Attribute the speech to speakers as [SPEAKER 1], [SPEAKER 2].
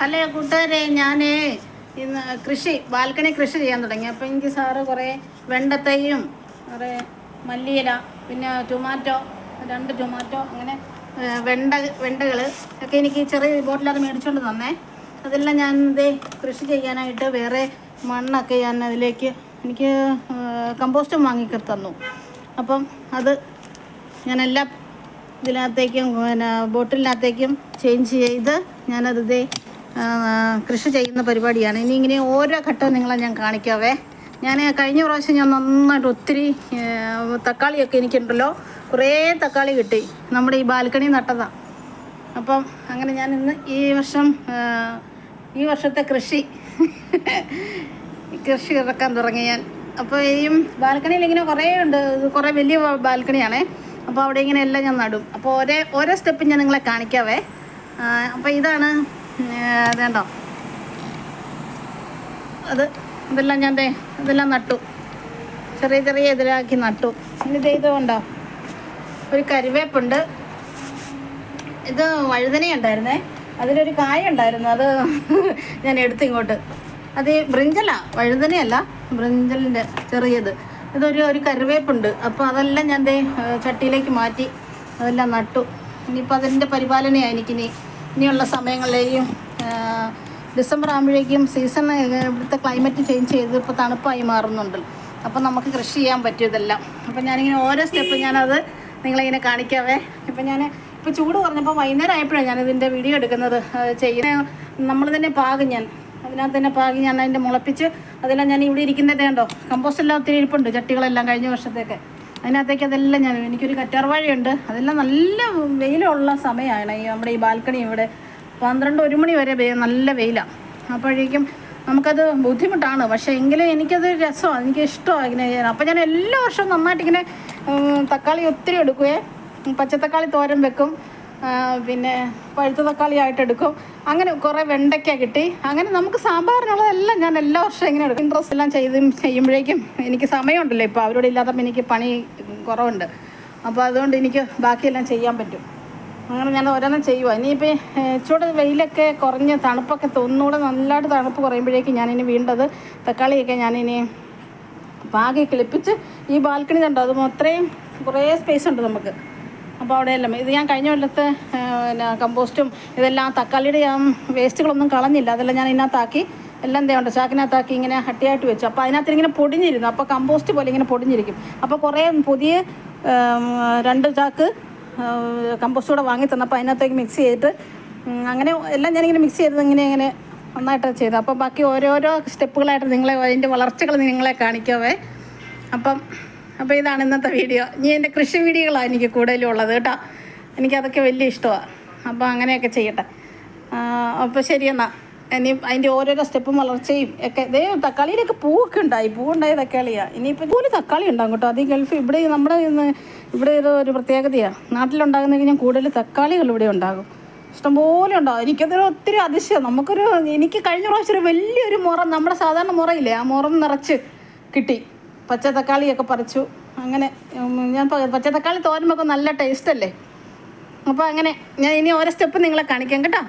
[SPEAKER 1] Hello കൂട്ടുകാരെ, ഞാൻ ഇന്ന് ബാൽക്കണി കൃഷി ചെയ്യാൻ തുടങ്ങി. അപ്പോൾ എനിക്ക് സാറ് കുറേ വെണ്ടത്തൈയും കുറേ മല്ലിയില, പിന്നെ ടൊമാറ്റോ, 2 ടൊമാറ്റോ, അങ്ങനെ വെണ്ടകൾ ഒക്കെ എനിക്ക് ചെറിയ ബോട്ടിലത് മേടിച്ചുകൊണ്ട് തന്നേ. അതെല്ലാം ഞാൻ കൃഷി ചെയ്യാനായിട്ട് വേറെ മണ്ണൊക്കെ ഞാൻ അതിലേക്ക് എനിക്ക് കമ്പോസ്റ്റും വാങ്ങിക്കി തന്നു. അപ്പം അത് ഞാനെല്ലാം ഇതിനകത്തേക്കും പിന്നെ ബോട്ടിലിനകത്തേക്കും ചേഞ്ച് ചെയ്ത് ഞാനത് കൃഷി ചെയ്യുന്ന പരിപാടിയാണ്. ഇനി ഇങ്ങനെ ഓരോ ഘട്ടവും നിങ്ങളെ ഞാൻ കാണിക്കാവേ. ഞാൻ കഴിഞ്ഞ പ്രാവശ്യം ഞാൻ നന്നായിട്ട് ഒത്തിരി തക്കാളിയൊക്കെ എനിക്കുണ്ടല്ലോ, കുറേ തക്കാളി കിട്ടി. നമ്മുടെ ഈ ബാൽക്കണി നട്ടതാണ്. അപ്പം അങ്ങനെ ഞാൻ ഇന്ന് ഈ വർഷത്തെ കൃഷി ഇറക്കാൻ തുടങ്ങി ഞാൻ. അപ്പോൾ ഈ ബാൽക്കണിയിൽ ഇങ്ങനെ കുറേ ഉണ്ട്, കുറേ വലിയ ബാൽക്കണിയാണേ. അപ്പോൾ അവിടെ ഇങ്ങനെ എല്ലാം ഞാൻ നടും. അപ്പോൾ ഓരോ സ്റ്റെപ്പും ഞാൻ നിങ്ങളെ കാണിക്കാവേ. അപ്പോൾ അതേണ്ടോ, ഇതെല്ലാം ഇതെല്ലാം നട്ടു, ചെറിയ ഇതിലാക്കി നട്ടു. ഇനി ഇതുകൊണ്ടോ ഒരു കരിവേപ്പുണ്ട്, ഇത് വഴുതനയുണ്ടായിരുന്നേ, അതിലൊരു കായ ഉണ്ടായിരുന്നു, അത് ഞാൻ എടുത്തിങ്ങോട്ട്. അത് വഴുതനയല്ല, ബ്രിഞ്ചലിൻ്റെ ചെറിയത്. ഒരു കറിവേപ്പുണ്ട്. അപ്പോൾ അതെല്ലാം ഞാൻ ചട്ടിയിലേക്ക് മാറ്റി അതെല്ലാം നട്ടു. ഇനിയിപ്പോൾ അതിൻ്റെ പരിപാലനയാണ് ഇനിയുള്ള സമയങ്ങളിലേക്കും. ഡിസംബർ ആകുമ്പോഴേക്കും സീസൺ, ഇവിടുത്തെ ക്ലൈമറ്റ് ചേഞ്ച് ചെയ്ത് ഇപ്പോൾ തണുപ്പായി മാറുന്നുണ്ട്. അപ്പോൾ നമുക്ക് കൃഷി ചെയ്യാൻ പറ്റും ഇതെല്ലാം. അപ്പോൾ ഞാനിങ്ങനെ ഓരോ സ്റ്റെപ്പ് ഞാനത് നിങ്ങളിങ്ങനെ കാണിക്കാവേ. ഇപ്പോൾ ചൂട് കുറഞ്ഞപ്പോൾ വൈകുന്നേരം ആയപ്പോഴാണ് ഞാനിതിൻ്റെ വീഡിയോ എടുക്കുന്നത്. നമ്മൾ തന്നെ അതിനകത്ത് തന്നെ പാകി ഞാൻ അതിൻ്റെ മുളപ്പിച്ച് അതെല്ലാം ഞാൻ ഇവിടെ ഇരിക്കുന്നതേ ഉണ്ടോ, കമ്പോസ്റ്റ് എല്ലാം ഒത്തിരി ഇരിപ്പുണ്ട്, ചട്ടികളെല്ലാം കഴിഞ്ഞ വർഷത്തേക്ക്. അതിനകത്തേക്ക് അതെല്ലാം എനിക്കൊരു കറ്റാർവാഴയുണ്ട്. അതെല്ലാം നല്ല വെയിലുള്ള സമയമാണ് നമ്മുടെ ഈ ബാൽക്കണി. ഇവിടെ 12-1 മണി വരെ നല്ല വെയിലാണ്. അപ്പോഴേക്കും നമുക്കത് ബുദ്ധിമുട്ടാണ്. പക്ഷേ എങ്കിലും എനിക്കത് രസമാണ്, എനിക്കിഷ്ടമാണ് ഇങ്ങനെ ചെയ്യാൻ. അപ്പോൾ ഞാൻ എല്ലാ വർഷവും നന്നായിട്ടിങ്ങനെ തക്കാളി ഒത്തിരി എടുക്കുവേ. പച്ചത്തക്കാളി തോരൻ വെക്കും, പിന്നെ പഴുത്ത തക്കാളി ആയിട്ട് എടുക്കും. അങ്ങനെ കുറേ വെണ്ടയ്ക്ക കിട്ടി. അങ്ങനെ നമുക്ക് സാമ്പാറിനുള്ളതെല്ലാം ഞാൻ എല്ലാ വർഷവും ഇങ്ങനെ എടുക്കും. ഇൻട്രസ്റ്റ് എല്ലാം ചെയ്യുമ്പോഴേക്കും എനിക്ക് സമയമുണ്ടല്ലോ. ഇപ്പോൾ അവരോട് ഇല്ലാത്തപ്പോൾ എനിക്ക് പണി കുറവുണ്ട്. അപ്പോൾ അതുകൊണ്ട് എനിക്ക് ബാക്കിയെല്ലാം ചെയ്യാൻ പറ്റും. അങ്ങനെ ഞാൻ ഓരോന്നും ചെയ്യുക. ഇനിയിപ്പോൾ ചൂട് വെയിലൊക്കെ കുറഞ്ഞ് തണുപ്പൊക്കെ ഒന്നുകൂടെ നല്ലതായിട്ട് തണുപ്പ് കുറയുമ്പോഴേക്കും ഞാനിനി വീണ്ടത് തക്കാളിയൊക്കെ ഞാനിനി പാകി കിളിപ്പിച്ച് ഈ ബാൽക്കണി കണ്ടോ, അത് അത്രയും കുറേ സ്പേസ് ഉണ്ട് നമുക്ക്. അപ്പോൾ അവിടെയെല്ലാം ഇത് ഞാൻ കഴിഞ്ഞ കൊല്ലത്തെ കമ്പോസ്റ്റും ഇതെല്ലാം തക്കാളിയുടെ വേസ്റ്റുകളൊന്നും കളഞ്ഞില്ല. അതെല്ലാം ഞാൻ ഇതിനകത്താക്കി എല്ലാം ഉണ്ട് ചാക്കിനകത്താക്കി ഇങ്ങനെ ഹട്ടിയായിട്ട് വെച്ചു. അപ്പോൾ അതിനകത്ത് ഇങ്ങനെ പൊടിഞ്ഞിരുന്നു. അപ്പോൾ കമ്പോസ്റ്റ് പോലെ ഇങ്ങനെ പൊടിഞ്ഞിരിക്കും. അപ്പോൾ കുറേ പുതിയ 2 ചാക്ക് കമ്പോസ്റ്റ് കൂടെ വാങ്ങി തന്നപ്പോൾ അതിനകത്തേക്ക് മിക്സ് ചെയ്തിട്ട് അങ്ങനെ എല്ലാം ഞാനിങ്ങനെ മിക്സ് ചെയ്തത് ഇങ്ങനെ നന്നായിട്ട് ചെയ്തു. അപ്പോൾ ബാക്കി ഓരോരോ സ്റ്റെപ്പുകളായിട്ട് അതിൻ്റെ വളർച്ചകൾ നിങ്ങളെ കാണിക്കാവേ. അപ്പോൾ ഇതാണ് ഇന്നത്തെ വീഡിയോ. എൻ്റെ കൃഷി വീഡിയോകളാണ് എനിക്ക് കൂടുതലും ഉള്ളത് കേട്ടോ. എനിക്കതൊക്കെ വലിയ ഇഷ്ടമാണ്. അപ്പോൾ അങ്ങനെയൊക്കെ ചെയ്യട്ടെ. അപ്പോൾ ശരി എന്നാൽ അതിൻ്റെ ഓരോരോ സ്റ്റെപ്പും വളർച്ചയും ഒക്കെ. തക്കാളിയിലൊക്കെ പൂവുണ്ടായ തക്കാളിയാണ്. ഇനിയിപ്പോൾ ഇതുപോലെ തക്കാളി ഉണ്ടാകും കേട്ടോ. അത് ഗൾഫ് ഇവിടെ ഒരു പ്രത്യേകതയാണ്. നാട്ടിലുണ്ടാകുന്നെങ്കിൽ ഞാൻ കൂടുതൽ തക്കാളികൾ ഇവിടെ ഉണ്ടാകും, ഇഷ്ടംപോലെ ഉണ്ടാകും. എനിക്കതൊരു ഒത്തിരി അതിശയം. എനിക്ക് കഴിഞ്ഞ പ്രാവശ്യം ഒരു വലിയൊരു നമ്മുടെ സാധാരണ മുറയില്ലേ, ആ മുറം നിറച്ച് കിട്ടി. പച്ച തക്കാളിയൊക്കെ പറിച്ചു. അങ്ങനെ ഞാൻ പച്ച തക്കാളി തോരൻ വെക്കും, നല്ല ടേസ്റ്റ് അല്ലേ. അപ്പോൾ അങ്ങനെ ഞാൻ ഇനി ഓരോ സ്റ്റെപ്പ് നിങ്ങളെ കാണിക്കാം കേട്ടോ.